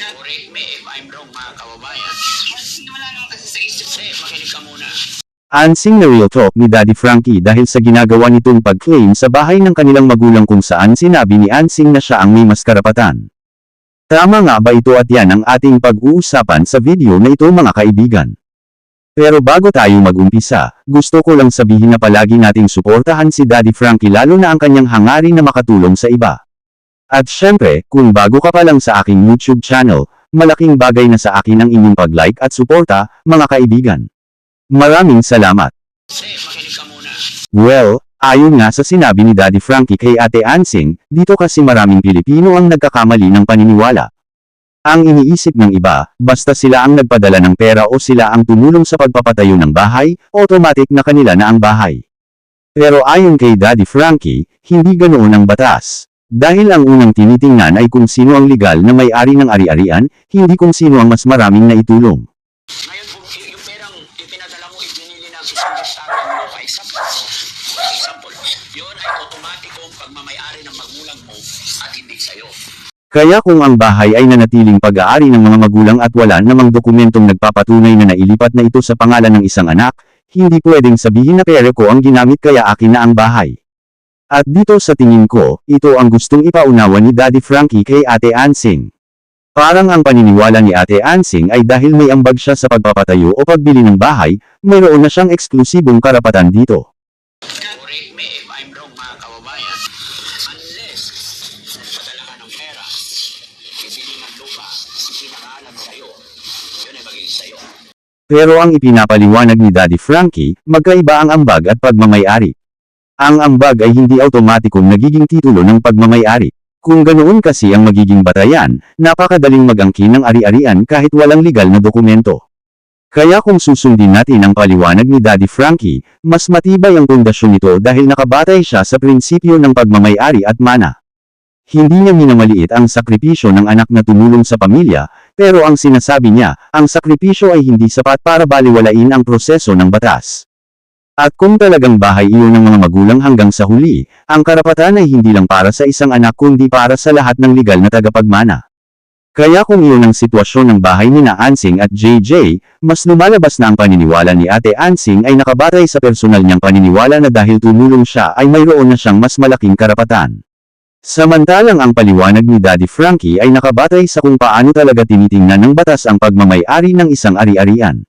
Correct me if I'm wrong, mga kababayan. Wala naman kasi sa isip. Makinig ka muna. Ansing na real talk ni Daddy Frankie dahil sa ginagawa nitong pag-claim sa bahay ng kanilang magulang kung saan sinabi ni Ansing na siya ang may mas karapatan. Tama nga ba ito at yan ang ating pag-uusapan sa video na ito mga kaibigan. Pero bago tayo mag-umpisa, gusto ko lang sabihin na palagi nating suportahan si Daddy Frankie lalo na ang kanyang hangarin na makatulong sa iba. At syempre, kung bago ka pa lang sa aking YouTube channel, malaking bagay na sa akin ang inyong pag-like at suporta, mga kaibigan. Maraming salamat. Makinig ka muna. Well, ayon nga sa sinabi ni Daddy Frankie kay Ate Ansing, dito kasi maraming Pilipino ang nagkakamali ng paniniwala. Ang iniisip ng iba, basta sila ang nagpadala ng pera o sila ang tumulong sa pagpapatayo ng bahay, automatic na kanila na ang bahay. Pero ayon kay Daddy Frankie, hindi ganoon ang batas. Dahil ang unang tinitingnan ay kung sino ang legal na may-ari ng ari-arian, hindi kung sino ang mas maraming naitulong. Ngayon, kung yung perang ipinadala mo, ibinili ng isang restaurant mo, example, yun ay automatikong pagmamayari ng magulang mo at hindi sa'yo. Kaya kung ang bahay ay nanatiling pag-aari ng mga magulang at wala namang dokumentong nagpapatunay na nailipat na ito sa pangalan ng isang anak, hindi pwedeng sabihin na pera ko ang ginamit kaya akin na ang bahay. At dito sa tingin ko, ito ang gustong ipaunawa ni Daddy Frankie kay Ate Ansing. Parang ang paniniwala ni Ate Ansing ay dahil may ambag siya sa pagpapatayo o pagbili ng bahay, mayroon na siyang eksklusibong karapatan dito. Correct me if I'm wrong, mga kababayan. Unless, nagpadala ka ng pera, ibili ng lupa, pinakaalam sa'yo, yun ay magiging sa'yo. Pero ang ipinapaliwanag ni Daddy Frankie, magkaiba ang ambag at pagmamayari. Ang ambag ay hindi automatikong nagiging titulo ng pagmamayari. Kung ganoon kasi ang magiging batayan, napakadaling mag-angkin ng ari-arian kahit walang legal na dokumento. Kaya kung susundin natin ang paliwanag ni Daddy Frankie, mas matibay ang pundasyon nito dahil nakabatay siya sa prinsipyo ng pagmamayari at mana. Hindi niya minamaliit ang sakripisyo ng anak na tumulong sa pamilya, pero ang sinasabi niya, ang sakripisyo ay hindi sapat para baliwalain ang proseso ng batas. At kung talagang bahay iyon ng mga magulang hanggang sa huli, ang karapatan ay hindi lang para sa isang anak kundi para sa lahat ng legal na tagapagmana. Kaya kung iyon ang sitwasyon ng bahay ni na Ansing at JJ, mas lumalabas na ang paniniwala ni Ate Ansing ay nakabatay sa personal niyang paniniwala na dahil tumulong siya ay mayroon na siyang mas malaking karapatan. Samantalang ang paliwanag ni Daddy Frankie ay nakabatay sa kung paano talaga tinitingnan ng batas ang pagmamayari ng isang ari-arian.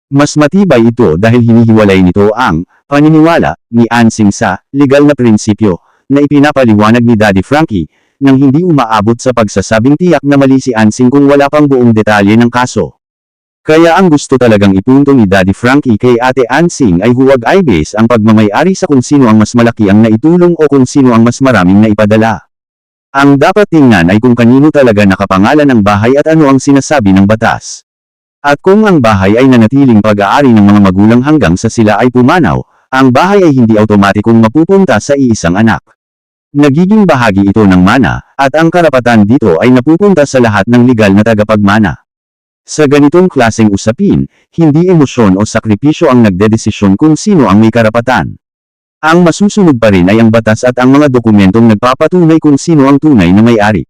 Mas matibay ito dahil hinihiwalay nito ang paniniwala ni Ansing sa legal na prinsipyo na ipinapaliwanag ni Daddy Frankie nang hindi umaabot sa pagsasabing tiyak na mali si Ansing kung wala pang buong detalye ng kaso. Kaya ang gusto talagang ipunto ni Daddy Frankie kay Ate Ansing ay huwag i-base ang pagmamayari sa kung sino ang mas malaki ang naitulong o kung sino ang mas maraming naipadala. Ang dapat tingnan ay kung kanino talaga nakapangalan ang bahay at ano ang sinasabi ng batas. At kung ang bahay ay nanatiling pag-aari ng mga magulang hanggang sa sila ay pumanaw, ang bahay ay hindi automatikong mapupunta sa iisang anak. Nagiging bahagi ito ng mana, at ang karapatan dito ay napupunta sa lahat ng legal na tagapagmana. Sa ganitong klaseng usapin, hindi emosyon o sakripisyo ang nagdedesisyon kung sino ang may karapatan. Ang masusunod pa rin ay ang batas at ang mga dokumentong nagpapatunay kung sino ang tunay na may-ari.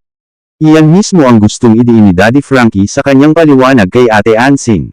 Iyan mismo ang gustong idiin ni Daddy Frankie sa kanyang paliwanag kay Ate Ansing.